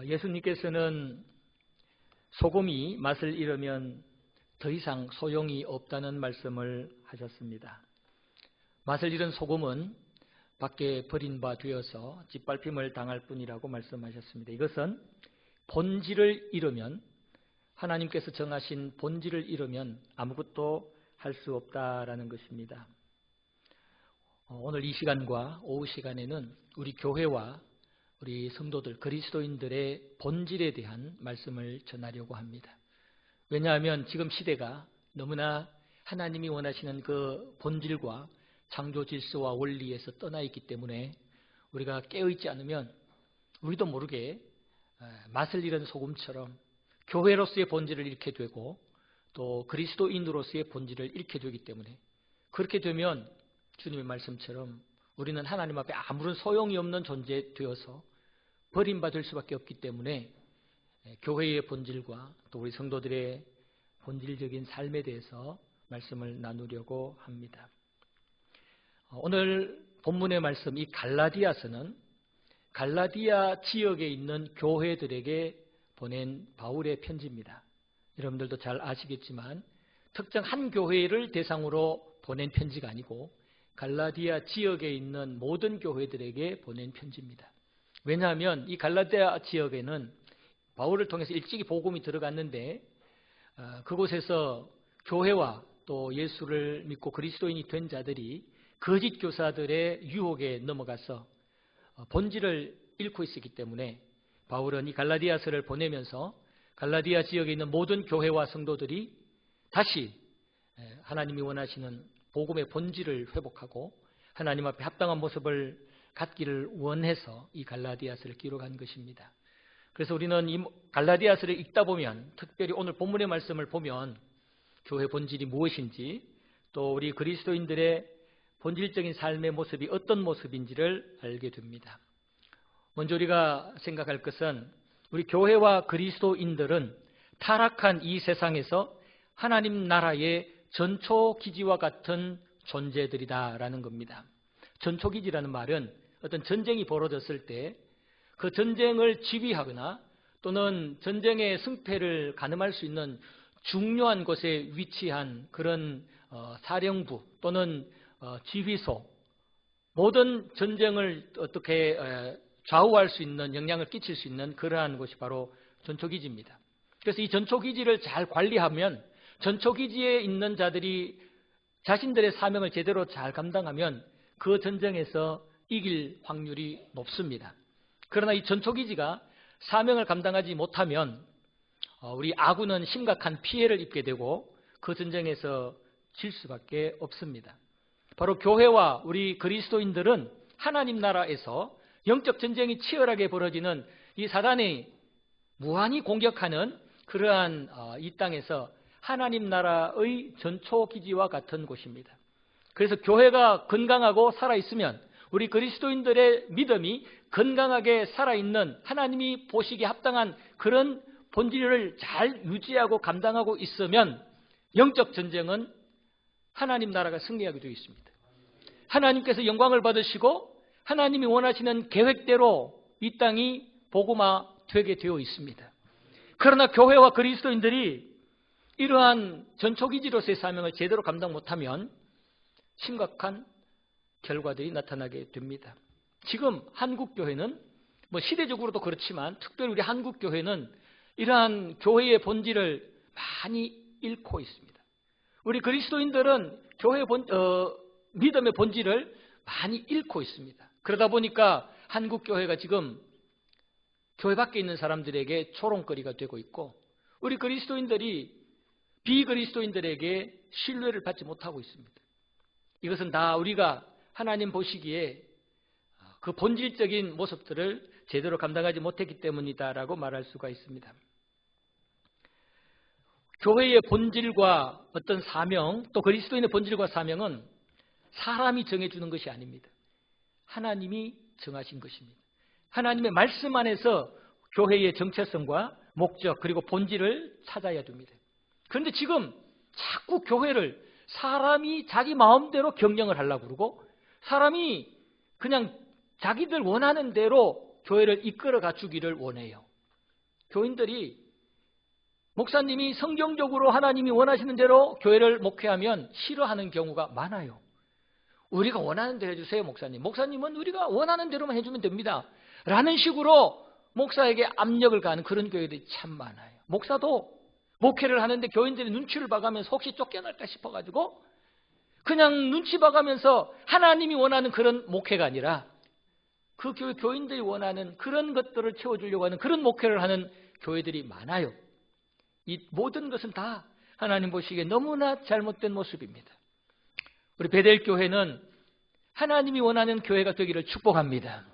예수님께서는 소금이 맛을 잃으면 더 이상 소용이 없다는 말씀을 하셨습니다. 맛을 잃은 소금은 밖에 버린 바 되어서 짓밟힘을 당할 뿐이라고 말씀하셨습니다. 이것은 본질을 잃으면, 하나님께서 정하신 본질을 잃으면 아무것도 할 수 없다라는 것입니다. 오늘 이 시간과 오후 시간에는 우리 교회와 우리 성도들, 그리스도인들의 본질에 대한 말씀을 전하려고 합니다. 왜냐하면 지금 시대가 너무나 하나님이 원하시는 그 본질과 창조 질서와 원리에서 떠나 있기 때문에 우리가 깨어있지 않으면 우리도 모르게 맛을 잃은 소금처럼 교회로서의 본질을 잃게 되고 또 그리스도인으로서의 본질을 잃게 되기 때문에, 그렇게 되면 주님의 말씀처럼 우리는 하나님 앞에 아무런 소용이 없는 존재 되어서 버림받을 수밖에 없기 때문에 교회의 본질과 또 우리 성도들의 본질적인 삶에 대해서 말씀을 나누려고 합니다. 오늘 본문의 말씀, 이 갈라디아서는 갈라디아 지역에 있는 교회들에게 보낸 바울의 편지입니다. 여러분들도 잘 아시겠지만 특정 한 교회를 대상으로 보낸 편지가 아니고 갈라디아 지역에 있는 모든 교회들에게 보낸 편지입니다. 왜냐하면 이 갈라디아 지역에는 바울을 통해서 일찍이 복음이 들어갔는데 그곳에서 교회와 또 예수를 믿고 그리스도인이 된 자들이 거짓 교사들의 유혹에 넘어가서 본질을 잃고 있었기 때문에 바울은 이 갈라디아서를 보내면서 갈라디아 지역에 있는 모든 교회와 성도들이 다시 하나님이 원하시는 복음의 본질을 회복하고 하나님 앞에 합당한 모습을 갖기를 원해서 이 갈라디아서를 기록한 것입니다. 그래서 우리는 이 갈라디아서를 읽다 보면, 특별히 오늘 본문의 말씀을 보면 교회 본질이 무엇인지, 또 우리 그리스도인들의 본질적인 삶의 모습이 어떤 모습인지를 알게 됩니다. 먼저 우리가 생각할 것은 우리 교회와 그리스도인들은 타락한 이 세상에서 하나님 나라의 전초기지와 같은 존재들이다라는 겁니다. 전초기지라는 말은 어떤 전쟁이 벌어졌을 때 그 전쟁을 지휘하거나 또는 전쟁의 승패를 가늠할 수 있는 중요한 곳에 위치한 그런 사령부 또는 지휘소, 모든 전쟁을 어떻게 좌우할 수 있는, 영향을 끼칠 수 있는 그러한 곳이 바로 전초기지입니다. 그래서 이 전초기지를 잘 관리하면, 전초기지에 있는 자들이 자신들의 사명을 제대로 잘 감당하면 그 전쟁에서 이길 확률이 높습니다. 그러나 이 전초기지가 사명을 감당하지 못하면 우리 아군은 심각한 피해를 입게 되고 그 전쟁에서 질 수밖에 없습니다. 바로 교회와 우리 그리스도인들은 하나님 나라에서 영적 전쟁이 치열하게 벌어지는 이 사단이 무한히 공격하는 그러한 이 땅에서 하나님 나라의 전초기지와 같은 곳입니다. 그래서 교회가 건강하고 살아있으면, 우리 그리스도인들의 믿음이 건강하게 살아있는, 하나님이 보시기에 합당한 그런 본질을 잘 유지하고 감당하고 있으면 영적 전쟁은 하나님 나라가 승리하게 되어 있습니다. 하나님께서 영광을 받으시고 하나님이 원하시는 계획대로 이 땅이 복음화되게 되어 있습니다. 그러나 교회와 그리스도인들이 이러한 전초기지로서의 사명을 제대로 감당 못하면 심각한 결과들이 나타나게 됩니다. 지금 한국교회는 시대적으로도 그렇지만 특별히 우리 한국교회는 이러한 교회의 본질을 많이 잃고 있습니다. 우리 그리스도인들은 교회의 믿음의 본질을 많이 잃고 있습니다. 그러다 보니까 한국교회가 지금 교회 밖에 있는 사람들에게 조롱거리가 되고 있고, 우리 그리스도인들이 비그리스도인들에게 신뢰를 받지 못하고 있습니다. 이것은 다 우리가 하나님 보시기에 그 본질적인 모습들을 제대로 감당하지 못했기 때문이다라고 말할 수가 있습니다. 교회의 본질과 어떤 사명, 또 그리스도인의 본질과 사명은 사람이 정해주는 것이 아닙니다. 하나님이 정하신 것입니다. 하나님의 말씀 안에서 교회의 정체성과 목적 그리고 본질을 찾아야 됩니다. 그런데 지금 자꾸 교회를 사람이 자기 마음대로 경영을 하려고 그러고, 사람이 그냥 자기들 원하는 대로 교회를 이끌어 가주기를 원해요. 교인들이 목사님이 성경적으로 하나님이 원하시는 대로 교회를 목회하면 싫어하는 경우가 많아요. 우리가 원하는 대로 해주세요, 목사님. 목사님은 우리가 원하는 대로만 해주면 됩니다. 라는 식으로 목사에게 압력을 가하는 그런 교회들이 참 많아요. 목사도 목회를 하는데 교인들이 눈치를 봐가면서 혹시 쫓겨날까 싶어가지고 그냥 눈치 봐가면서 하나님이 원하는 그런 목회가 아니라 그 교회 교인들이 원하는 그런 것들을 채워주려고 하는 그런 목회를 하는 교회들이 많아요. 이 모든 것은 다 하나님 보시기에 너무나 잘못된 모습입니다. 우리 베델 교회는 하나님이 원하는 교회가 되기를 축복합니다.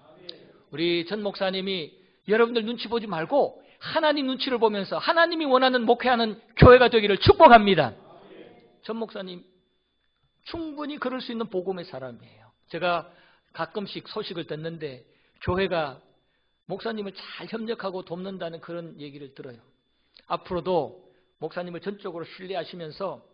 우리 전 목사님이 여러분들 눈치 보지 말고 하나님 눈치를 보면서 하나님이 원하는 목회하는 교회가 되기를 축복합니다. 전 목사님 충분히 그럴 수 있는 복음의 사람이에요. 제가 가끔씩 소식을 듣는데 교회가 목사님을 잘 협력하고 돕는다는 그런 얘기를 들어요. 앞으로도 목사님을 전적으로 신뢰하시면서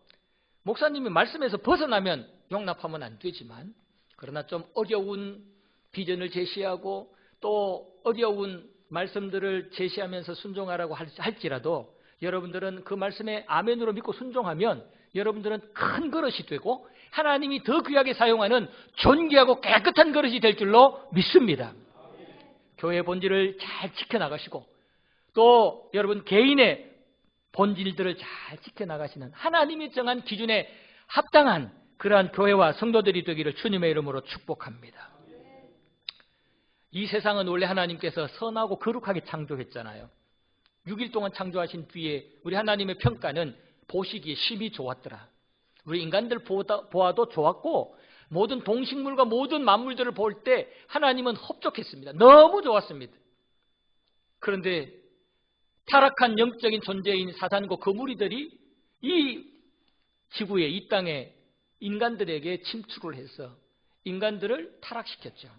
목사님이 말씀에서 벗어나면 용납하면 안 되지만 그러나 좀 어려운 비전을 제시하고 또 어려운 말씀들을 제시하면서 순종하라고 할지라도 여러분들은 그 말씀에 아멘으로 믿고 순종하면 여러분들은 큰 그릇이 되고 하나님이 더 귀하게 사용하는 존귀하고 깨끗한 그릇이 될 줄로 믿습니다. 교회의 본질을 잘 지켜나가시고 또 여러분 개인의 본질들을 잘 지켜나가시는 하나님이 정한 기준에 합당한 그러한 교회와 성도들이 되기를 주님의 이름으로 축복합니다. 이 세상은 원래 하나님께서 선하고 거룩하게 창조했잖아요. 6일 동안 창조하신 뒤에 우리 하나님의 평가는 보시기에 심히 좋았더라. 우리 인간들 보아도 좋았고 모든 동식물과 모든 만물들을 볼 때 하나님은 흡족했습니다. 너무 좋았습니다. 그런데 타락한 영적인 존재인 사단과 그 무리들이 이 지구에 이 땅에 인간들에게 침투를 해서 인간들을 타락시켰죠.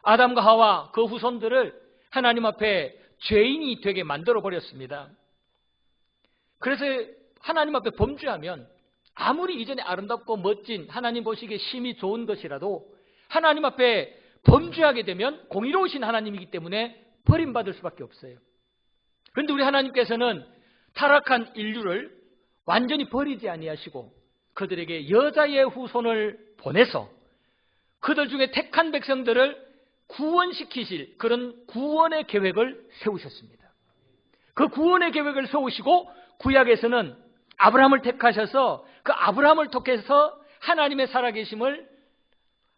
아담과 하와 그 후손들을 하나님 앞에 죄인이 되게 만들어 버렸습니다. 그래서 하나님 앞에 범죄하면 아무리 이전에 아름답고 멋진 하나님 보시기에 심히 좋은 것이라도 하나님 앞에 범죄하게 되면 공의로우신 하나님이기 때문에 버림받을 수밖에 없어요. 그런데 우리 하나님께서는 타락한 인류를 완전히 버리지 아니하시고 그들에게 여자의 후손을 보내서 그들 중에 택한 백성들을 구원시키실 그런 구원의 계획을 세우셨습니다. 그 구원의 계획을 세우시고 구약에서는 아브라함을 택하셔서 그 아브라함을 통해서 하나님의 살아계심을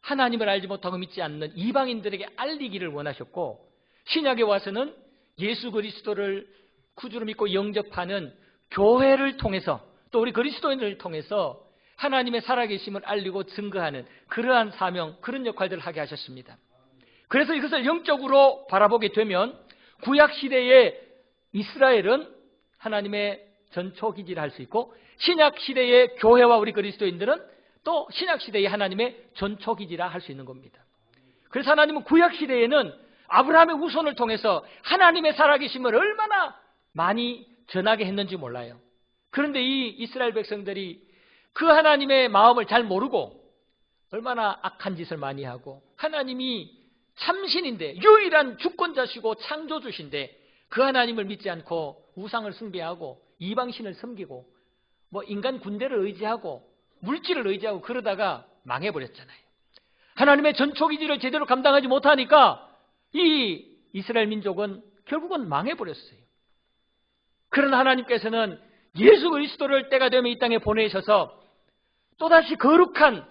하나님을 알지 못하고 믿지 않는 이방인들에게 알리기를 원하셨고 신약에 와서는 예수 그리스도를 구주로 믿고 영접하는 교회를 통해서 또 우리 그리스도인을 통해서 하나님의 살아계심을 알리고 증거하는 그러한 사명, 그런 역할들을 하게 하셨습니다. 그래서 이것을 영적으로 바라보게 되면 구약시대의 이스라엘은 하나님의 전초기지를 할 수 있고 신약시대의 교회와 우리 그리스도인들은 또 신약시대의 하나님의 전초기지라 할 수 있는 겁니다. 그래서 하나님은 구약시대에는 아브라함의 후손을 통해서 하나님의 살아계심을 얼마나 많이 전하게 했는지 몰라요. 그런데 이 이스라엘 백성들이 그 하나님의 마음을 잘 모르고 얼마나 악한 짓을 많이 하고 하나님이 참신인데 유일한 주권자시고 창조주신데 그 하나님을 믿지 않고 우상을 숭배하고 이방신을 섬기고 뭐 인간 군대를 의지하고 물질을 의지하고 그러다가 망해버렸잖아요. 하나님의 전초기지를 제대로 감당하지 못하니까 이 이스라엘 민족은 결국은 망해버렸어요. 그러나 하나님께서는 예수 그리스도를 때가 되면 이 땅에 보내셔서 또다시 거룩한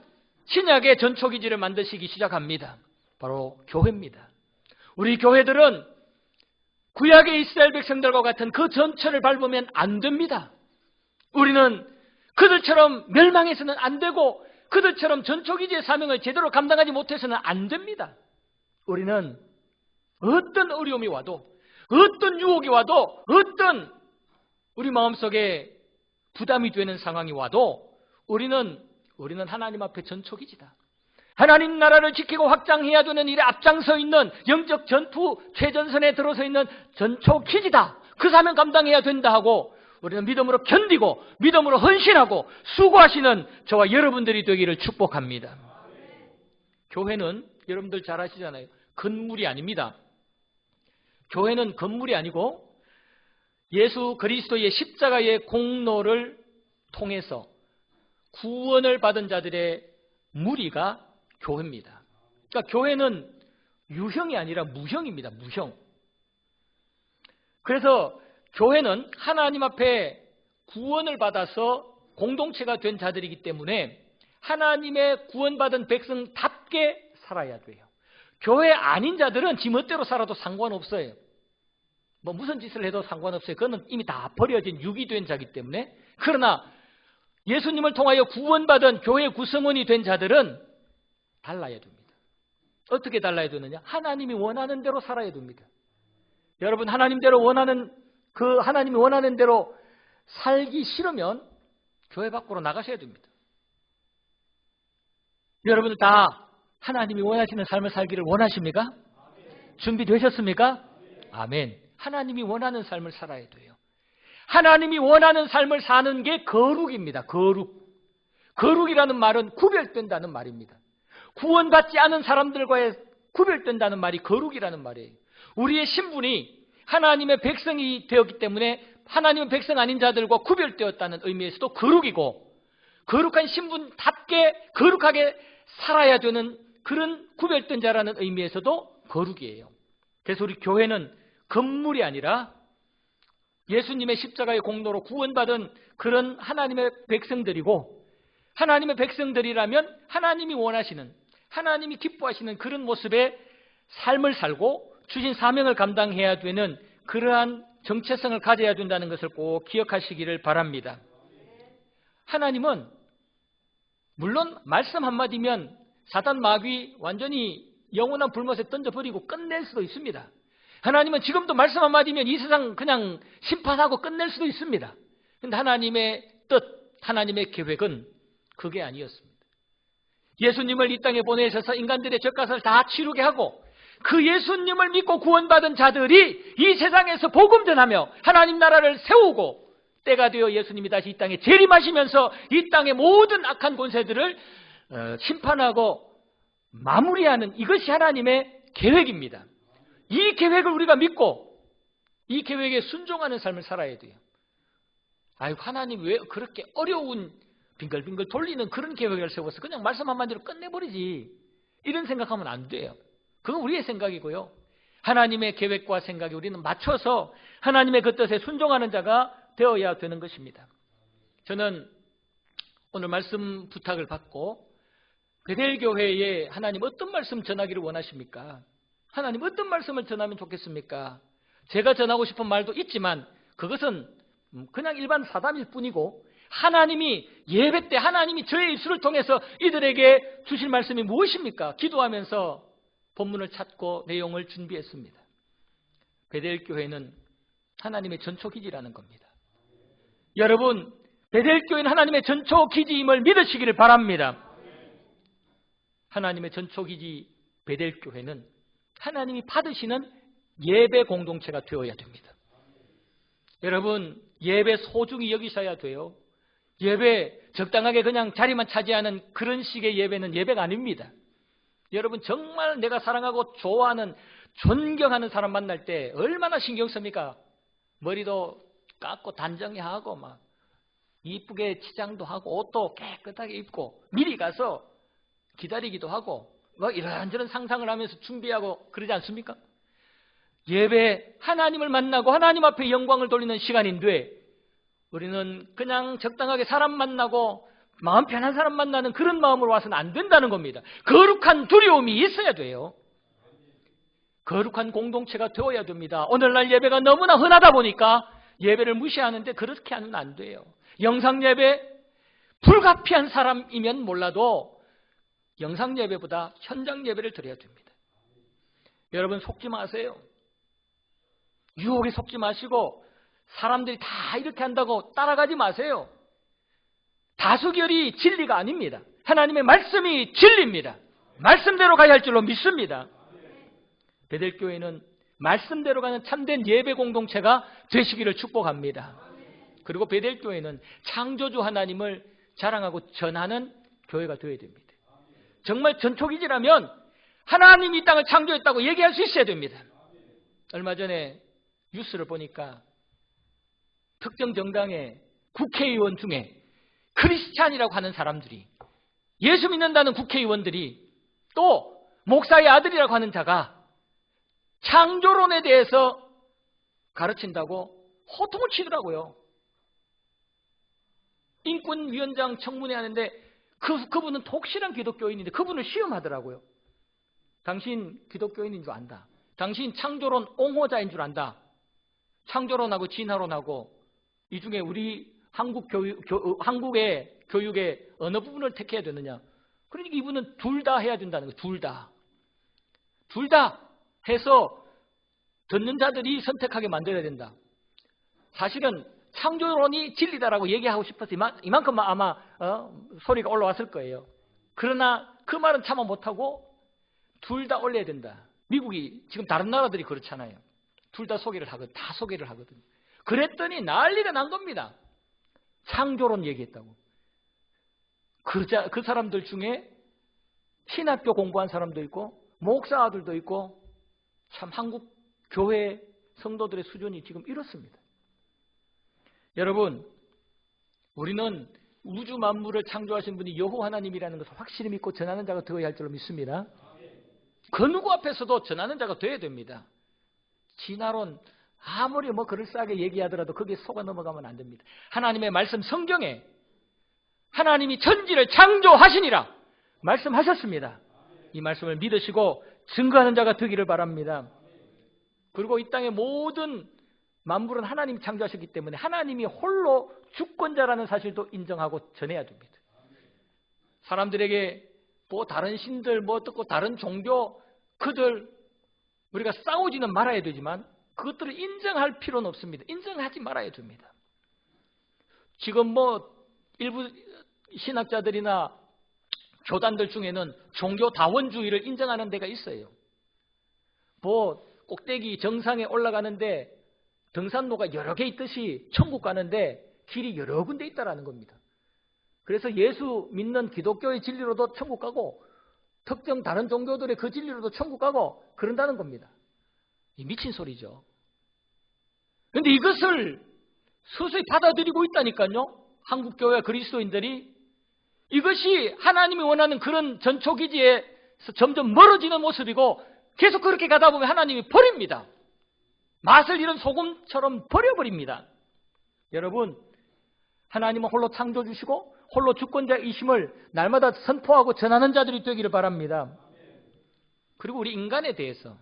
신약의 전초기지를 만드시기 시작합니다. 바로 교회입니다. 우리 교회들은 구약의 이스라엘 백성들과 같은 그 전철을 밟으면 안 됩니다. 우리는 그들처럼 멸망해서는 안 되고 그들처럼 전초기지의 사명을 제대로 감당하지 못해서는 안 됩니다. 우리는 어떤 어려움이 와도 어떤 유혹이 와도 어떤 우리 마음속에 부담이 되는 상황이 와도 우리는 하나님 앞에 전초기지다. 하나님 나라를 지키고 확장해야 되는 일에 앞장서 있는 영적 전투 최전선에 들어서 있는 전초기지다. 그 사명 감당해야 된다 하고 우리는 믿음으로 견디고 믿음으로 헌신하고 수고하시는 저와 여러분들이 되기를 축복합니다. 교회는 여러분들 잘 아시잖아요. 건물이 아닙니다. 교회는 건물이 아니고 예수 그리스도의 십자가의 공로를 통해서 구원을 받은 자들의 무리가 교회입니다. 그러니까 교회는 유형이 아니라 무형입니다. 무형. 그래서 교회는 하나님 앞에 구원을 받아서 공동체가 된 자들이기 때문에 하나님의 구원받은 백성답게 살아야 돼요. 교회 아닌 자들은 지멋대로 살아도 상관없어요. 뭐 무슨 짓을 해도 상관없어요. 그거는 이미 다 버려진 육이 된 자이기 때문에. 그러나 예수님을 통하여 구원받은 교회 구성원이 된 자들은 달라야 됩니다. 어떻게 달라야 되느냐? 하나님이 원하는 대로 살아야 됩니다. 여러분, 하나님이 원하는 대로 살기 싫으면 교회 밖으로 나가셔야 됩니다. 여러분들 다 하나님이 원하시는 삶을 살기를 원하십니까? 준비되셨습니까? 아멘. 하나님이 원하는 삶을 살아야 돼요. 하나님이 원하는 삶을 사는 게 거룩입니다. 거룩. 거룩이라는 말은 구별된다는 말입니다. 구원받지 않은 사람들과의 구별된다는 말이 거룩이라는 말이에요. 우리의 신분이 하나님의 백성이 되었기 때문에 하나님의 백성 아닌 자들과 구별되었다는 의미에서도 거룩이고, 거룩한 신분답게 거룩하게 살아야 되는 그런 구별된 자라는 의미에서도 거룩이에요. 그래서 우리 교회는 건물이 아니라 예수님의 십자가의 공로로 구원받은 그런 하나님의 백성들이고, 하나님의 백성들이라면 하나님이 원하시는, 하나님이 기뻐하시는 그런 모습의 삶을 살고 주신 사명을 감당해야 되는 그러한 정체성을 가져야 된다는 것을 꼭 기억하시기를 바랍니다. 하나님은 물론 말씀 한마디면 사단 마귀 완전히 영원한 불못에 던져버리고 끝낼 수도 있습니다. 하나님은 지금도 말씀 한마디면 이 세상 그냥 심판하고 끝낼 수도 있습니다. 그런데 하나님의 뜻, 하나님의 계획은 그게 아니었습니다. 예수님을 이 땅에 보내셔서 인간들의 죄값을 다 치르게 하고 그 예수님을 믿고 구원받은 자들이 이 세상에서 복음 전하며 하나님 나라를 세우고 때가 되어 예수님이 다시 이 땅에 재림하시면서 이 땅의 모든 악한 권세들을 심판하고 마무리하는 이것이 하나님의 계획입니다. 이 계획을 우리가 믿고 이 계획에 순종하는 삶을 살아야 돼요. 아이고, 하나님 왜 그렇게 어려운 빙글빙글 돌리는 그런 계획을 세워서 그냥 말씀 한마디로 끝내버리지, 이런 생각하면 안 돼요. 그건 우리의 생각이고요. 하나님의 계획과 생각에 우리는 맞춰서 하나님의 그 뜻에 순종하는 자가 되어야 되는 것입니다. 저는 오늘 말씀 부탁을 받고 베델교회에 하나님 어떤 말씀 전하기를 원하십니까? 하나님 어떤 말씀을 전하면 좋겠습니까? 제가 전하고 싶은 말도 있지만 그것은 그냥 일반 사담일 뿐이고, 하나님이 예배 때 하나님이 저의 입술을 통해서 이들에게 주실 말씀이 무엇입니까? 기도하면서 본문을 찾고 내용을 준비했습니다. 베델교회는 하나님의 전초기지라는 겁니다. 여러분, 베델교회는 하나님의 전초기지임을 믿으시기를 바랍니다. 하나님의 전초기지 베델교회는 하나님이 받으시는 예배 공동체가 되어야 됩니다. 여러분, 예배 소중히 여기셔야 돼요. 예배 적당하게 그냥 자리만 차지하는 그런 식의 예배는 예배가 아닙니다. 여러분, 정말 내가 사랑하고 좋아하는, 존경하는 사람 만날 때 얼마나 신경 씁니까? 머리도 깎고 단정하고 막 이쁘게 치장도 하고 옷도 깨끗하게 입고 미리 가서 기다리기도 하고 막 이런저런 상상을 하면서 준비하고 그러지 않습니까? 예배, 하나님을 만나고 하나님 앞에 영광을 돌리는 시간인데 우리는 그냥 적당하게 사람 만나고 마음 편한 사람 만나는 그런 마음으로 와서는 안 된다는 겁니다. 거룩한 두려움이 있어야 돼요. 거룩한 공동체가 되어야 됩니다. 오늘날 예배가 너무나 흔하다 보니까 예배를 무시하는데 그렇게 하면 안 돼요. 영상 예배, 불가피한 사람이면 몰라도 영상 예배보다 현장 예배를 드려야 됩니다. 여러분, 속지 마세요. 유혹에 속지 마시고 사람들이 다 이렇게 한다고 따라가지 마세요. 다수결이 진리가 아닙니다. 하나님의 말씀이 진리입니다. 말씀대로 가야 할 줄로 믿습니다. 베델교회는 말씀대로 가는 참된 예배 공동체가 되시기를 축복합니다. 그리고 베델교회는 창조주 하나님을 자랑하고 전하는 교회가 되어야 됩니다. 정말 전초기지라면 하나님이 이 땅을 창조했다고 얘기할 수 있어야 됩니다. 얼마 전에 뉴스를 보니까 특정 정당의 국회의원 중에 크리스찬이라고 하는 사람들이, 예수 믿는다는 국회의원들이, 또 목사의 아들이라고 하는 자가 창조론에 대해서 가르친다고 호통을 치더라고요. 인권위원장 청문회 하는데 그분은 독실한 기독교인인데 그분을 시험하더라고요. 당신 기독교인인 줄 안다. 당신 창조론 옹호자인 줄 안다. 창조론하고 진화론하고 이 중에 우리 한국의 교육의 어느 부분을 택해야 되느냐. 그러니까 이분은 둘 다 해야 된다는 거예요. 둘 다. 둘 다 해서 듣는 자들이 선택하게 만들어야 된다. 사실은 창조론이 진리다라고 얘기하고 싶어서 이만큼 아마 소리가 올라왔을 거예요. 그러나 그 말은 참아 못하고 둘 다 올려야 된다. 미국이 지금 다른 나라들이 그렇잖아요. 둘 다 소개를 하거든. 다 소개를 하거든. 그랬더니 난리가 난 겁니다. 창조론 얘기했다고. 그 사람들 중에 신학교 공부한 사람도 있고 목사 아들도 있고 참 한국 교회 성도들의 수준이 지금 이렇습니다. 여러분, 우리는 우주 만물을 창조하신 분이 여호와 하나님이라는 것을 확실히 믿고 전하는 자가 되어야 할 줄로 믿습니다. 그 누구 앞에서도 전하는 자가 되어야 됩니다. 진화론 아무리 그럴싸하게 얘기하더라도 거기에 속아 넘어가면 안 됩니다. 하나님의 말씀 성경에 하나님이 천지를 창조하시니라 말씀하셨습니다. 이 말씀을 믿으시고 증거하는 자가 되기를 바랍니다. 그리고 이 땅의 모든 만물은 하나님이 창조하셨기 때문에 하나님이 홀로 주권자라는 사실도 인정하고 전해야 됩니다. 사람들에게 다른 신들 어떻고 다른 종교 그들 우리가 싸우지는 말아야 되지만 그것들을 인정할 필요는 없습니다. 인정하지 말아야 됩니다. 지금 일부 신학자들이나 교단들 중에는 종교 다원주의를 인정하는 데가 있어요. 꼭대기 정상에 올라가는데 등산로가 여러 개 있듯이 천국 가는데 길이 여러 군데 있다라는 겁니다. 그래서 예수 믿는 기독교의 진리로도 천국 가고 특정 다른 종교들의 그 진리로도 천국 가고 그런다는 겁니다. 이 미친 소리죠. 그런데 이것을 서서히 받아들이고 있다니까요. 한국교회 그리스도인들이 이것이 하나님이 원하는 그런 전초기지에서 점점 멀어지는 모습이고 계속 그렇게 가다 보면 하나님이 버립니다. 맛을 잃은 소금처럼 버려버립니다. 여러분, 하나님은 홀로 창조주시고 홀로 주권자이심을 날마다 선포하고 전하는 자들이 되기를 바랍니다. 그리고 우리 인간에 대해서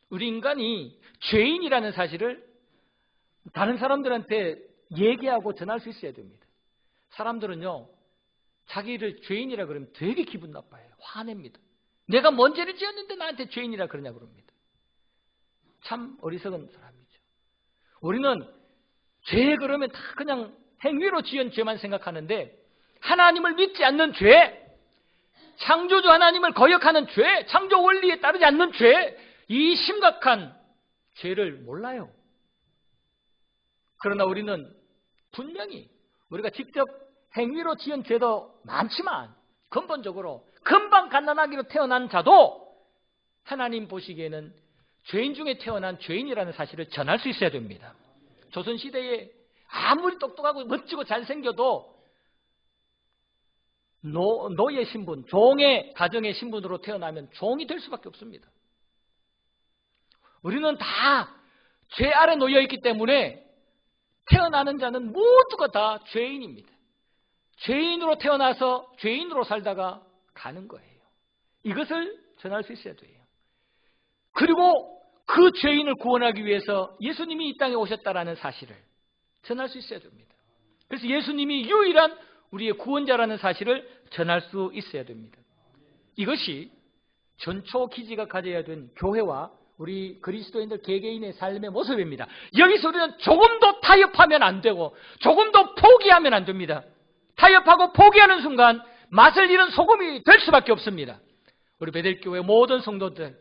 우리 인간이 죄인이라는 사실을 다른 사람들한테 얘기하고 전할 수 있어야 됩니다. 사람들은요, 자기를 죄인이라 그러면 되게 기분 나빠해요. 화냅니다. 내가 뭔 죄를 지었는데 나한테 죄인이라 그러냐 그럽니다. 참 어리석은 사람이죠. 우리는 죄 그러면 다 그냥 행위로 지은 죄만 생각하는데 하나님을 믿지 않는 죄, 창조주 하나님을 거역하는 죄, 창조 원리에 따르지 않는 죄, 이 심각한 죄를 몰라요. 그러나 우리는 분명히 우리가 직접 행위로 지은 죄도 많지만 근본적으로 금방 갓난아기로 태어난 자도 하나님 보시기에는 죄인 중에 태어난 죄인이라는 사실을 전할 수 있어야 됩니다. 조선시대에 아무리 똑똑하고 멋지고 잘생겨도 노예 신분, 종의 가정의 신분으로 태어나면 종이 될 수밖에 없습니다. 우리는 다 죄 아래 놓여 있기 때문에 태어나는 자는 모두가 다 죄인입니다. 죄인으로 태어나서 죄인으로 살다가 가는 거예요. 이것을 전할 수 있어야 돼요. 그리고 그 죄인을 구원하기 위해서 예수님이 이 땅에 오셨다라는 사실을 전할 수 있어야 됩니다. 그래서 예수님이 유일한 우리의 구원자라는 사실을 전할 수 있어야 됩니다. 이것이 전초 기지가 가져야 된 교회와 우리 그리스도인들 개개인의 삶의 모습입니다. 여기서 우리는 조금도 타협하면 안 되고 조금도 포기하면 안 됩니다. 타협하고 포기하는 순간 맛을 잃은 소금이 될 수밖에 없습니다. 우리 베델교회 모든 성도들,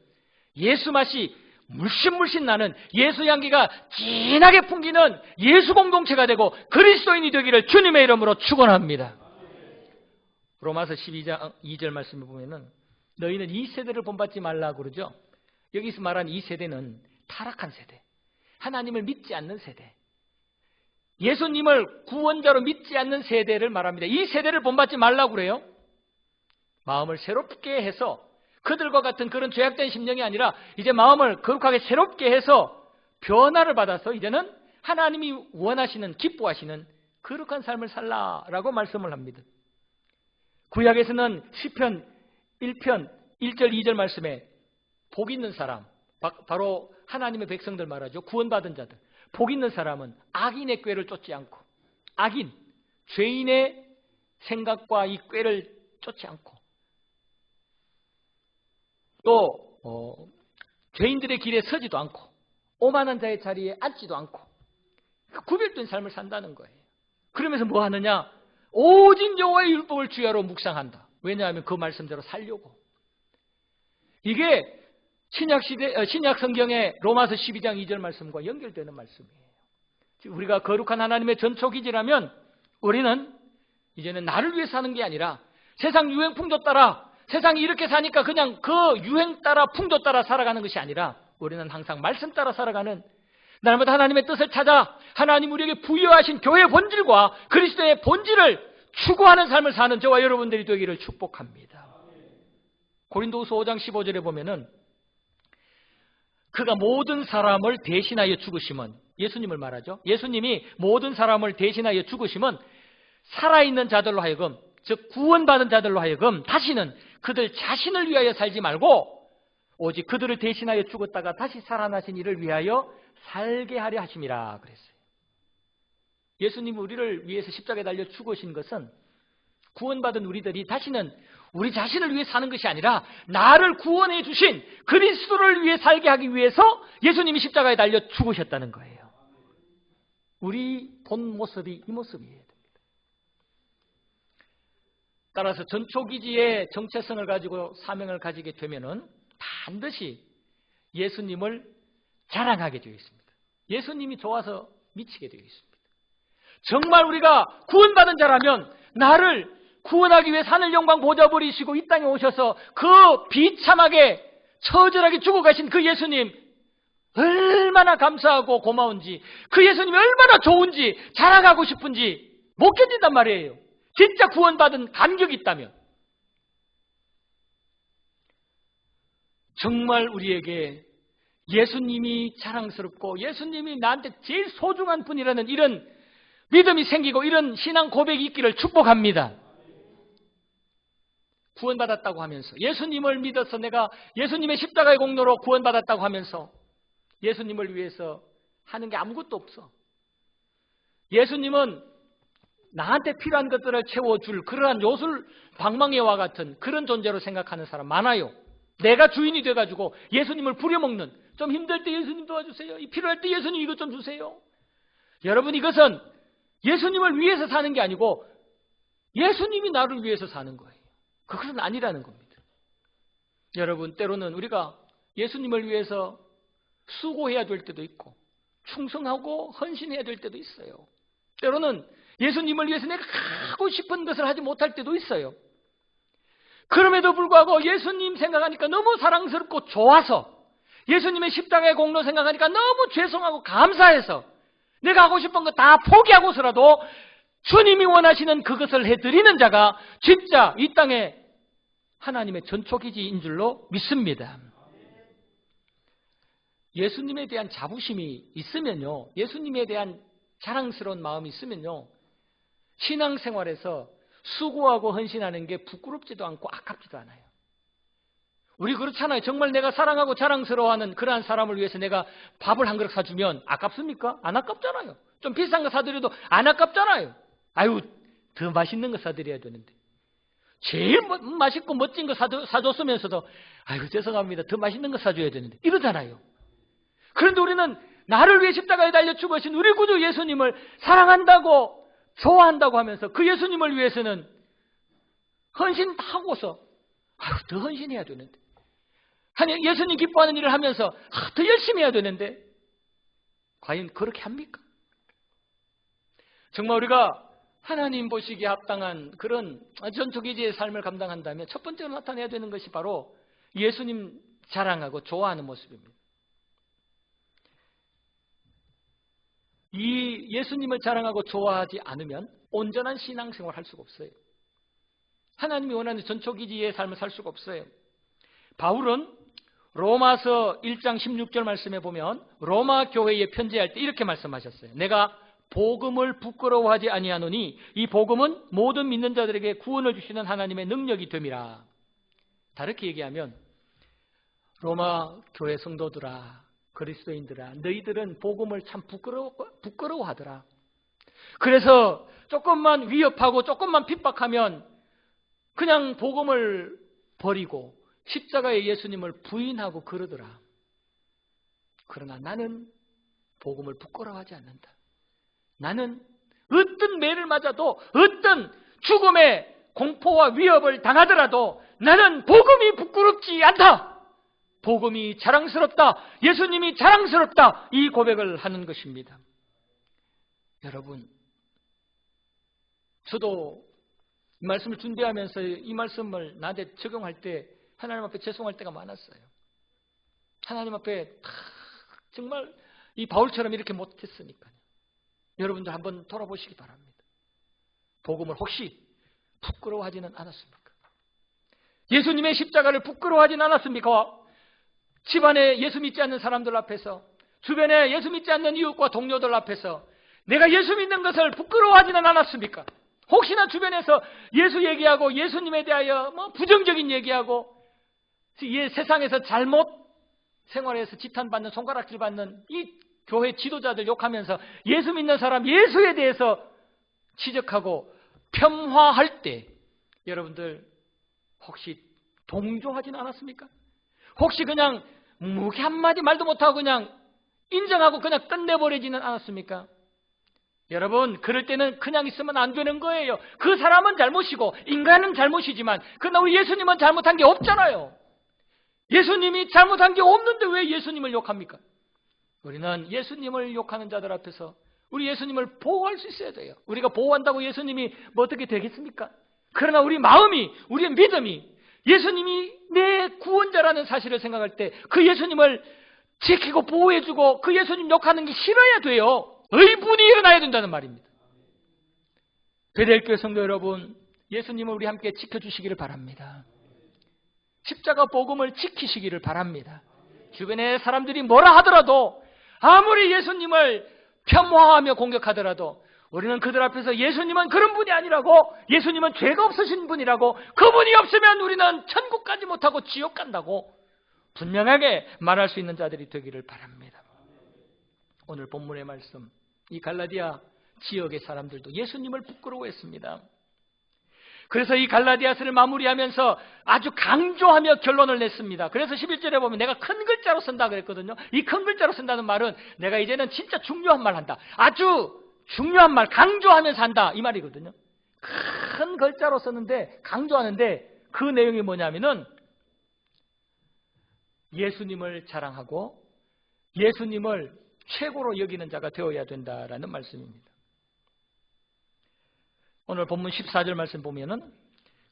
예수 맛이 물씬물씬 나는 예수 향기가 진하게 풍기는 예수 공동체가 되고 그리스도인이 되기를 주님의 이름으로 축원합니다. 로마서 12장 2절 말씀을 보면은 너희는 이 세대를 본받지 말라 그러죠. 여기서 말한 이 세대는 타락한 세대, 하나님을 믿지 않는 세대, 예수님을 구원자로 믿지 않는 세대를 말합니다. 이 세대를 본받지 말라고 그래요. 마음을 새롭게 해서 그들과 같은 그런 죄악된 심령이 아니라 이제 마음을 거룩하게 새롭게 해서 변화를 받아서 이제는 하나님이 원하시는, 기뻐하시는 거룩한 삶을 살라라고 말씀을 합니다. 구약에서는 시편 1편 1절 2절 말씀에 복 있는 사람, 바로 하나님의 백성들 말하죠. 구원받은 자들. 복 있는 사람은 악인의 꾀를 쫓지 않고, 악인, 죄인의 생각과 이 꾀를 쫓지 않고, 또 죄인들의 길에 서지도 않고, 오만한 자의 자리에 앉지도 않고, 구별된 삶을 산다는 거예요. 그러면서 뭐 하느냐? 오직 여호와의 율법을 주야로 묵상한다. 왜냐하면 그 말씀대로 살려고. 이게 신약 성경의 로마서 12장 2절 말씀과 연결되는 말씀이에요. 우리가 거룩한 하나님의 전초기지라면 우리는 이제는 나를 위해 사는 게 아니라 세상 유행 풍조 따라, 세상이 이렇게 사니까 그냥 그 유행 따라 풍조 따라 살아가는 것이 아니라 우리는 항상 말씀 따라 살아가는, 날마다 하나님의 뜻을 찾아 하나님 우리에게 부여하신 교회의 본질과 그리스도의 본질을 추구하는 삶을 사는 저와 여러분들이 되기를 축복합니다. 고린도후서 5장 15절에 보면은 그가 모든 사람을 대신하여 죽으심은, 예수님을 말하죠. 예수님이 모든 사람을 대신하여 죽으심은 살아있는 자들로 하여금, 즉 구원받은 자들로 하여금 다시는 그들 자신을 위하여 살지 말고 오직 그들을 대신하여 죽었다가 다시 살아나신 이를 위하여 살게 하려 하심이라 그랬어요. 예수님이 우리를 위해서 십자가에 달려 죽으신 것은 구원받은 우리들이 다시는 우리 자신을 위해 사는 것이 아니라 나를 구원해 주신 그리스도를 위해 살게 하기 위해서 예수님이 십자가에 달려 죽으셨다는 거예요. 우리 본 모습이 이 모습이어야 됩니다. 따라서 전초기지의 정체성을 가지고 사명을 가지게 되면은 반드시 예수님을 자랑하게 되어 있습니다. 예수님이 좋아서 미치게 되어 있습니다. 정말 우리가 구원받은 자라면 나를 구원하기 위해 하늘 영광 보좌 버리시고 이 땅에 오셔서 그 비참하게 처절하게 죽어가신 그 예수님 얼마나 감사하고 고마운지, 그 예수님이 얼마나 좋은지 자랑하고 싶은지 못 견딘단 말이에요. 진짜 구원받은 감격이 있다면. 정말 우리에게 예수님이 자랑스럽고 예수님이 나한테 제일 소중한 분이라는 이런 믿음이 생기고 이런 신앙 고백이 있기를 축복합니다. 구원받았다고 하면서, 예수님을 믿어서 내가 예수님의 십자가의 공로로 구원받았다고 하면서 예수님을 위해서 하는 게 아무것도 없어. 예수님은 나한테 필요한 것들을 채워줄 그러한 요술 방망이와 같은 그런 존재로 생각하는 사람 많아요. 내가 주인이 돼가지고 예수님을 부려먹는, 좀 힘들 때 예수님 도와주세요, 필요할 때 예수님 이것 좀 주세요. 여러분, 이것은 예수님을 위해서 사는 게 아니고 예수님이 나를 위해서 사는 거예요. 그것은 아니라는 겁니다. 여러분, 때로는 우리가 예수님을 위해서 수고해야 될 때도 있고 충성하고 헌신해야 될 때도 있어요. 때로는 예수님을 위해서 내가 하고 싶은 것을 하지 못할 때도 있어요. 그럼에도 불구하고 예수님 생각하니까 너무 사랑스럽고 좋아서, 예수님의 십자가의 공로 생각하니까 너무 죄송하고 감사해서 내가 하고 싶은 거 다 포기하고서라도 주님이 원하시는 그것을 해드리는 자가 진짜 이 땅에 하나님의 전초기지인 줄로 믿습니다. 예수님에 대한 자부심이 있으면요, 예수님에 대한 자랑스러운 마음이 있으면요, 신앙생활에서 수고하고 헌신하는 게 부끄럽지도 않고 아깝지도 않아요. 우리 그렇잖아요. 정말 내가 사랑하고 자랑스러워하는 그러한 사람을 위해서 내가 밥을 한 그릇 사주면 아깝습니까? 안 아깝잖아요. 좀 비싼 거 사드려도 안 아깝잖아요. 아유, 더 맛있는 거 사드려야 되는데, 제일 맛있고 멋진 거 사줬으면서도 아유, 죄송합니다, 더 맛있는 거 사줘야 되는데, 이러잖아요. 그런데 우리는 나를 위해 십자가에 달려 죽으신 우리 구주 예수님을 사랑한다고 좋아한다고 하면서 그 예수님을 위해서는 헌신하고서 아유, 더 헌신해야 되는데, 예수님 기뻐하는 일을 하면서 더 열심히 해야 되는데, 과연 그렇게 합니까? 정말 우리가 하나님 보시기에 합당한 그런 전초기지의 삶을 감당한다면 첫 번째로 나타내야 되는 것이 바로 예수님 자랑하고 좋아하는 모습입니다. 이 예수님을 자랑하고 좋아하지 않으면 온전한 신앙생활을 할 수가 없어요. 하나님이 원하는 전초기지의 삶을 살 수가 없어요. 바울은 로마서 1장 16절 말씀에 보면 로마 교회에 편지할 때 이렇게 말씀하셨어요. 내가 복음을 부끄러워하지 아니하노니 이 복음은 모든 믿는 자들에게 구원을 주시는 하나님의 능력이 됨이라. 다르게 얘기하면 로마 교회 성도들아, 그리스도인들아, 너희들은 복음을 참 부끄러워하더라. 그래서 조금만 위협하고 조금만 핍박하면 그냥 복음을 버리고 십자가의 예수님을 부인하고 그러더라. 그러나 나는 복음을 부끄러워하지 않는다. 나는 어떤 매를 맞아도 어떤 죽음의 공포와 위협을 당하더라도 나는 복음이 부끄럽지 않다. 복음이 자랑스럽다. 예수님이 자랑스럽다. 이 고백을 하는 것입니다. 여러분, 저도 이 말씀을 준비하면서 이 말씀을 나한테 적용할 때 하나님 앞에 죄송할 때가 많았어요. 하나님 앞에 정말 이 바울처럼 이렇게 못했으니까요. 여러분들 한번 돌아보시기 바랍니다. 복음을 혹시 부끄러워하지는 않았습니까? 예수님의 십자가를 부끄러워하지는 않았습니까? 집안에 예수 믿지 않는 사람들 앞에서, 주변에 예수 믿지 않는 이웃과 동료들 앞에서 내가 예수 믿는 것을 부끄러워하지는 않았습니까? 혹시나 주변에서 예수 얘기하고 예수님에 대하여 부정적인 얘기하고 세상에서 잘못 생활해서 지탄받는, 손가락질 받는 이 교회 지도자들 욕하면서 예수 믿는 사람 예수에 대해서 지적하고 폄하할 때 여러분들 혹시 동조하지는 않았습니까? 혹시 그냥 무기 한마디 말도 못하고 그냥 인정하고 그냥 끝내버리지는 않았습니까? 여러분, 그럴 때는 그냥 있으면 안 되는 거예요. 그 사람은 잘못이고 인간은 잘못이지만 그러나 우리 예수님은 잘못한 게 없잖아요. 예수님이 잘못한 게 없는데 왜 예수님을 욕합니까? 우리는 예수님을 욕하는 자들 앞에서 우리 예수님을 보호할 수 있어야 돼요. 우리가 보호한다고 예수님이 뭐 어떻게 되겠습니까? 그러나 우리 마음이, 우리의 믿음이 예수님이 내 구원자라는 사실을 생각할 때 그 예수님을 지키고 보호해주고 그 예수님 욕하는 게 싫어야 돼요. 의분이 일어나야 된다는 말입니다. 베델교회 성도 여러분, 예수님을 우리 함께 지켜주시기를 바랍니다. 십자가 복음을 지키시기를 바랍니다. 주변에 사람들이 뭐라 하더라도 아무리 예수님을 폄하하며 공격하더라도 우리는 그들 앞에서 예수님은 그런 분이 아니라고, 예수님은 죄가 없으신 분이라고, 그분이 없으면 우리는 천국 가지 못하고 지옥 간다고 분명하게 말할 수 있는 자들이 되기를 바랍니다. 오늘 본문의 말씀, 이 갈라디아 지역의 사람들도 예수님을 부끄러워했습니다. 그래서 이 갈라디아서를 마무리하면서 아주 강조하며 결론을 냈습니다. 그래서 11절에 보면 내가 큰 글자로 쓴다 그랬거든요. 이 큰 글자로 쓴다는 말은 내가 이제는 진짜 중요한 말 한다. 아주 중요한 말, 강조하면서 한다. 이 말이거든요. 큰 글자로 썼는데 강조하는데 그 내용이 뭐냐면은 예수님을 자랑하고 예수님을 최고로 여기는 자가 되어야 된다라는 말씀입니다. 오늘 본문 14절 말씀 보면은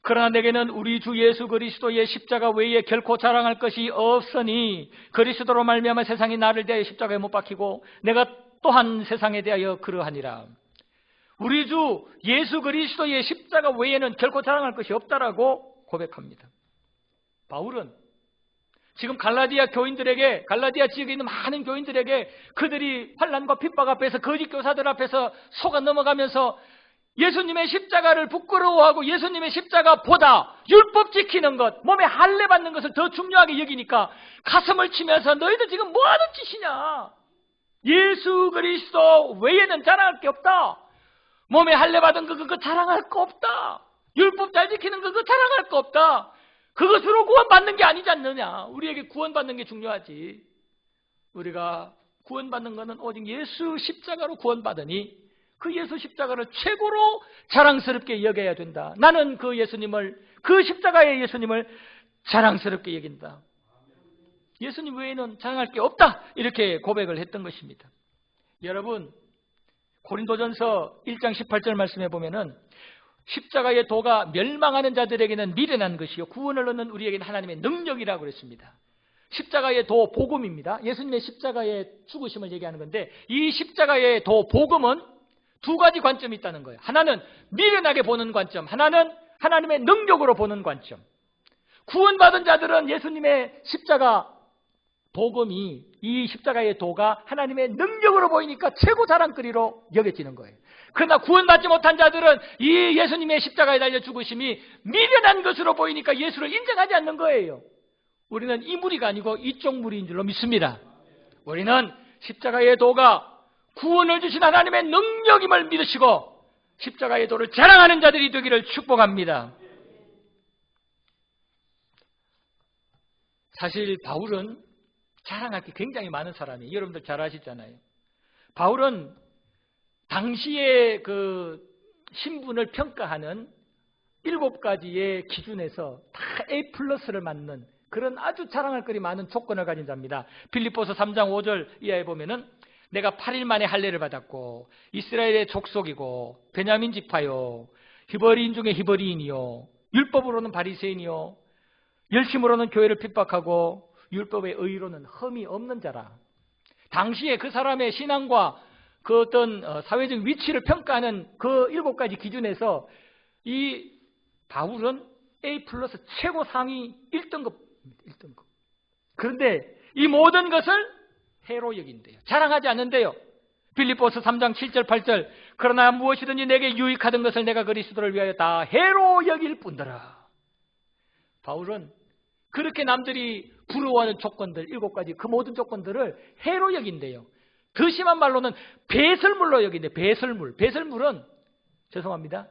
그러나 내게는 우리 주 예수 그리스도의 십자가 외에 결코 자랑할 것이 없으니 그리스도로 말미암아 세상이 나를 대하여 십자가에 못 박히고 내가 또한 세상에 대하여 그러하니라. 우리 주 예수 그리스도의 십자가 외에는 결코 자랑할 것이 없다라고 고백합니다. 바울은 지금 갈라디아 교인들에게, 갈라디아 지역에 있는 많은 교인들에게 그들이 환난과 핍박 앞에서 거짓 교사들 앞에서 속아 넘어가면서 예수님의 십자가를 부끄러워하고 예수님의 십자가보다 율법 지키는 것, 몸에 할례 받는 것을 더 중요하게 여기니까 가슴을 치면서 너희들 지금 뭐하는 짓이냐? 예수 그리스도 외에는 자랑할 게 없다. 몸에 할례 받은 거 그거 자랑할 거 없다. 율법 잘 지키는 거 그거 자랑할 거 없다. 그것으로 구원받는 게 아니지 않느냐. 우리에게 구원받는 게 중요하지. 우리가 구원받는 것은 오직 예수 십자가로 구원받으니 그 예수 십자가를 최고로 자랑스럽게 여겨야 된다. 나는 그 예수님을, 그 십자가의 예수님을 자랑스럽게 여긴다. 예수님 외에는 자랑할 게 없다. 이렇게 고백을 했던 것입니다. 여러분, 고린도전서 1장 18절 말씀해 보면은 십자가의 도가 멸망하는 자들에게는 미련한 것이요 구원을 얻는 우리에게는 하나님의 능력이라고 그랬습니다. 십자가의 도 복음입니다. 예수님의 십자가의 죽으심을 얘기하는 건데 이 십자가의 도 복음은 두 가지 관점이 있다는 거예요. 하나는 미련하게 보는 관점, 하나는 하나님의 능력으로 보는 관점. 구원받은 자들은 예수님의 십자가 복음이 이 십자가의 도가 하나님의 능력으로 보이니까 최고 자랑거리로 여겨지는 거예요. 그러나 구원받지 못한 자들은 이 예수님의 십자가에 달려 죽으심이 미련한 것으로 보이니까 예수를 인정하지 않는 거예요. 우리는 이 무리가 아니고 이쪽 무리인 줄로 믿습니다. 우리는 십자가의 도가 구원을 주신 하나님의 능력임을 믿으시고 십자가의 도를 자랑하는 자들이 되기를 축복합니다. 사실 바울은 자랑할 게 굉장히 많은 사람이에요. 여러분들 잘 아시잖아요. 바울은 당시의 그 신분을 평가하는 7가지의 기준에서 다 A+를 맞는 그런 아주 자랑할 거리 많은 조건을 가진 자입니다. 빌립보서 3장 5절 이하에 보면은 내가 8일 만에 할례를 받았고 이스라엘의 족속이고 베냐민 지파요 히브리인 중에 히브리인이요 율법으로는 바리새인이요 열심으로는 교회를 핍박하고 율법의 의로는 흠이 없는 자라. 당시에 그 사람의 신앙과 그 어떤 사회적 위치를 평가하는 그 7가지 기준에서 이 바울은 A+ 최고 상위 1등급. 그런데 이 모든 것을 해로 여긴대요. 자랑하지 않는데요. 빌립보서 3장 7절 8절 그러나 무엇이든지 내게 유익하던 것을 내가 그리스도를 위하여 다 해로 여길 뿐더라. 바울은 그렇게 남들이 부러워하는 조건들 7가지 그 모든 조건들을 해로 여긴대요. 더 심한 말로는 배설물로 여긴대. 배설물은 죄송합니다.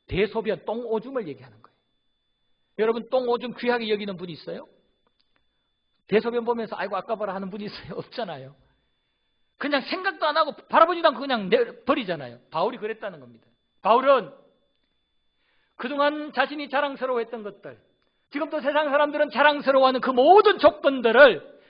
대소변 똥오줌을 얘기하는 거예요. 여러분 똥오줌 귀하게 여기는 분이 있어요? 대소변 보면서 아이고 아까봐라 하는 분이 있어요? 없잖아요. 그냥 생각도 안 하고 바라보지도 않고 그냥 버리잖아요. 바울이 그랬다는 겁니다. 바울은 그동안 자신이 자랑스러워했던 것들, 지금도 세상 사람들은 자랑스러워하는 그 모든 조건들을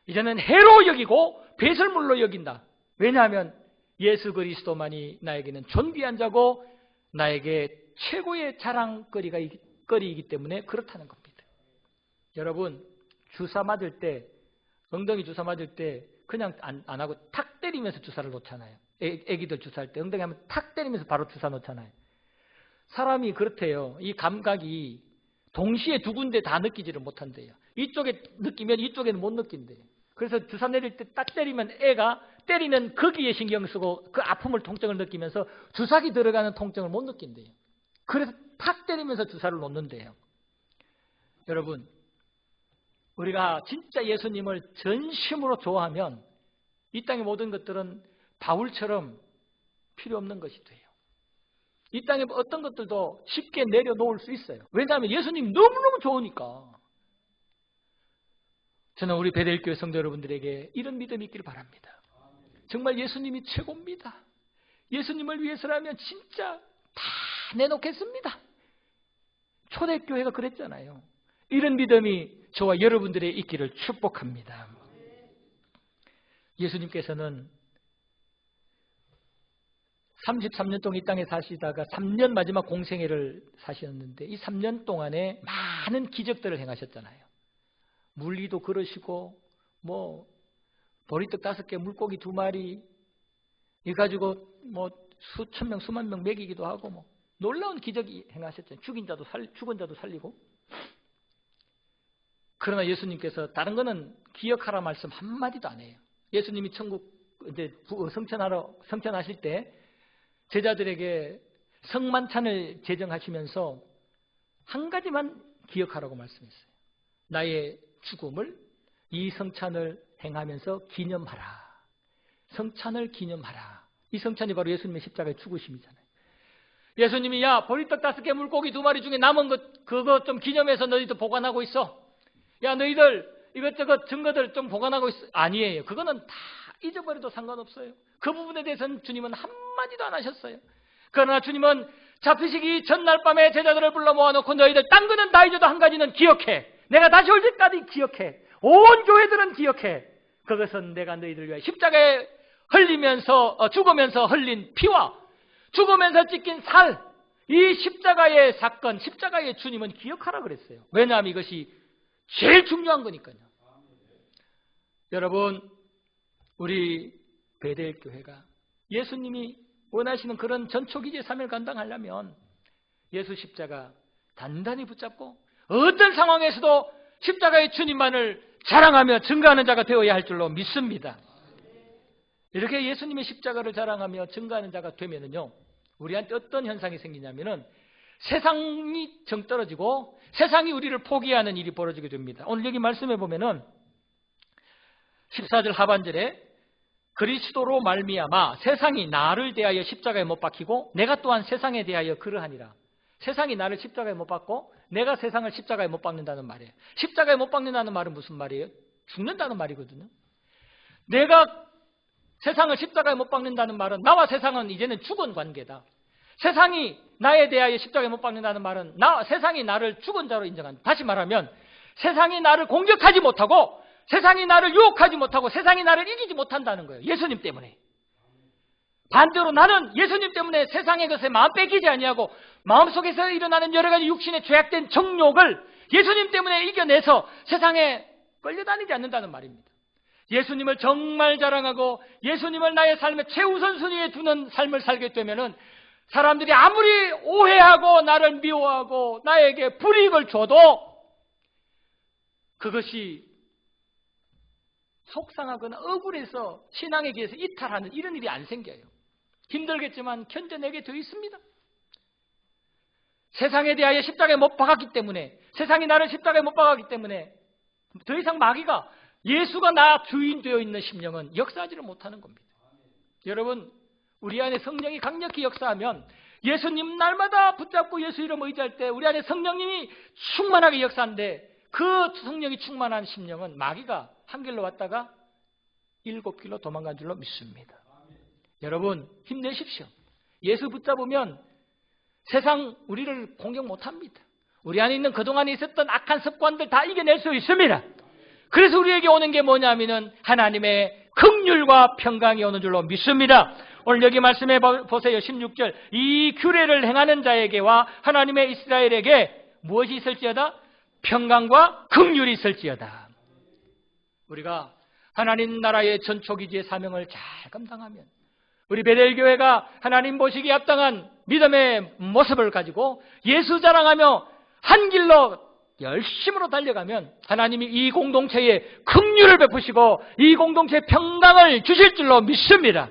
이제는 해로 여기고 배설물로 여긴다. 왜냐하면 예수 그리스도만이 나에게는 존귀한 자고 나에게 최고의 자랑거리이기 때문에 그렇다는 겁니다. 여러분 주사 맞을 때 엉덩이 주사 맞을 때 그냥 안 하고 탁 때리면서 주사를 놓잖아요. 애기들 주사할 때 엉덩이 하면 탁 때리면서 바로 주사 놓잖아요. 사람이 그렇대요. 이 감각이 동시에 두 군데 다 느끼지를 못한대요. 이쪽에 느끼면 이쪽에는 못 느낀대요. 그래서 주사 내릴 때 딱 때리면 애가 때리는 거기에 신경 쓰고 그 아픔을 통증을 느끼면서 주사기 들어가는 통증을 못 느낀대요. 그래서 탁 때리면서 주사를 놓는데요. 여러분 우리가 진짜 예수님을 전심으로 좋아하면 이 땅의 모든 것들은 바울처럼 필요 없는 것이 돼요. 이 땅에 어떤 것들도 쉽게 내려놓을 수 있어요. 왜냐하면 예수님 너무너무 좋으니까. 저는 우리 베델교회 성도 여러분들에게 이런 믿음이 있길 바랍니다. 정말 예수님이 최고입니다. 예수님을 위해서라면 진짜 다 내놓겠습니다. 초대교회가 그랬잖아요. 이런 믿음이 저와 여러분들의 있기를 축복합니다. 예수님께서는 33년 동안 이 땅에 사시다가 3년 마지막 공생애를 사셨는데 이 3년 동안에 많은 기적들을 행하셨잖아요. 물리도 그러시고 뭐 보리떡 5개 물고기 2마리 이 가지고 뭐 수천 명 수만 명 먹이기도 하고 뭐 놀라운 기적이 행하셨잖아요. 죽은 자도 살리고. 그러나 예수님께서 다른 거는 기억하라 말씀 한마디도 안 해요. 예수님이 천국 이제 성천하실 때 제자들에게 성만찬을 제정하시면서 한 가지만 기억하라고 말씀했어요. 나의 죽음을 이 성찬을 행하면서 기념하라. 성찬을 기념하라. 이 성찬이 바로 예수님의 십자가의 죽으심이잖아요. 예수님이 야 보리떡 5개 물고기 2마리 중에 남은 것 그거 좀 기념해서 너희들 보관하고 있어. 야 너희들 이것저것 증거들 좀 보관하고 있어. 아니에요. 그거는 다 잊어버려도 상관없어요. 그 부분에 대해서는 주님은 한마디도 안 하셨어요. 그러나 주님은 잡히시기 전날 밤에 제자들을 불러 모아놓고 너희들 딴 거는 다 잊어도 한 가지는 기억해. 내가 다시 올 때까지 기억해. 온 교회들은 기억해. 그것은 내가 너희들 위해 십자가에 죽으면서 흘린 피와 죽으면서 찢긴 살, 이 십자가의 사건, 십자가의 주님은 기억하라 그랬어요. 왜냐하면 이것이 제일 중요한 거니까요. 여러분, 우리 베델 교회가 예수님이 원하시는 그런 전초기제 삶을 감당하려면 예수 십자가 단단히 붙잡고 어떤 상황에서도 십자가의 주님만을 자랑하며 증거하는 자가 되어야 할 줄로 믿습니다. 이렇게 예수님의 십자가를 자랑하며 증거하는 자가 되면은요, 우리한테 어떤 현상이 생기냐면은 세상이 정떨어지고 세상이 우리를 포기하는 일이 벌어지게 됩니다. 오늘 여기 말씀해 보면은 14절 하반절에 그리스도로 말미암아 세상이 나를 대하여 십자가에 못 박히고 내가 또한 세상에 대하여 그러하니라. 세상이 나를 십자가에 못 박고 내가 세상을 십자가에 못 박는다는 말이에요. 십자가에 못 박는다는 말은 무슨 말이에요? 죽는다는 말이거든요. 내가 세상을 십자가에 못 박는다는 말은 나와 세상은 이제는 죽은 관계다. 세상이 나에 대하여 십자가에 못 박는다는 말은 세상이 나를 죽은 자로 인정한다. 다시 말하면 세상이 나를 공격하지 못하고 세상이 나를 유혹하지 못하고 세상이 나를 이기지 못한다는 거예요. 예수님 때문에. 반대로 나는 예수님 때문에 세상의 것에 마음 뺏기지 아니하고 마음속에서 일어나는 여러 가지 육신의 죄악된 정욕을 예수님 때문에 이겨내서 세상에 끌려다니지 않는다는 말입니다. 예수님을 정말 자랑하고 예수님을 나의 삶의 최우선순위에 두는 삶을 살게 되면은 사람들이 아무리 오해하고 나를 미워하고 나에게 불이익을 줘도 그것이 속상하거나 억울해서 신앙에 대해서 이탈하는 이런 일이 안 생겨요. 힘들겠지만 견뎌내게 되어 있습니다. 세상에 대하여 십자가에 못 박았기 때문에, 세상이 나를 십자가에 못 박았기 때문에 더 이상 마귀가 예수가 나 주인 되어 있는 심령은 역사하지를 못하는 겁니다. 여러분, 우리 안에 성령이 강력히 역사하면 예수님 날마다 붙잡고 예수 이름 의지할 때 우리 안에 성령님이 충만하게 역사하는데 그 성령이 충만한 심령은 마귀가 한 길로 왔다가 7길로 도망간 줄로 믿습니다. 여러분, 힘내십시오. 예수 붙잡으면 세상 우리를 공격 못합니다. 우리 안에 있는 그동안에 있었던 악한 습관들 다 이겨낼 수 있습니다. 그래서 우리에게 오는 게 뭐냐면은 하나님의 긍휼과 평강이 오는 줄로 믿습니다. 오늘 여기 말씀해 보세요. 16절. 이 규례를 행하는 자에게와 하나님의 이스라엘에게 무엇이 있을지어다? 평강과 긍휼이 있을지어다. 우리가 하나님 나라의 전초기지의 사명을 잘 감당하면 우리 베델교회가 하나님 보시기에 합당한 믿음의 모습을 가지고 예수 자랑하며 한 길로 열심으로 달려가면 하나님이 이 공동체에 긍휼을 베푸시고 이 공동체에 평강을 주실 줄로 믿습니다.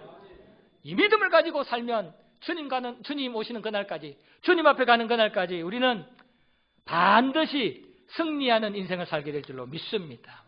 이 믿음을 가지고 살면 주님 오시는 그날까지, 주님 앞에 가는 그날까지 우리는 반드시 승리하는 인생을 살게 될 줄로 믿습니다.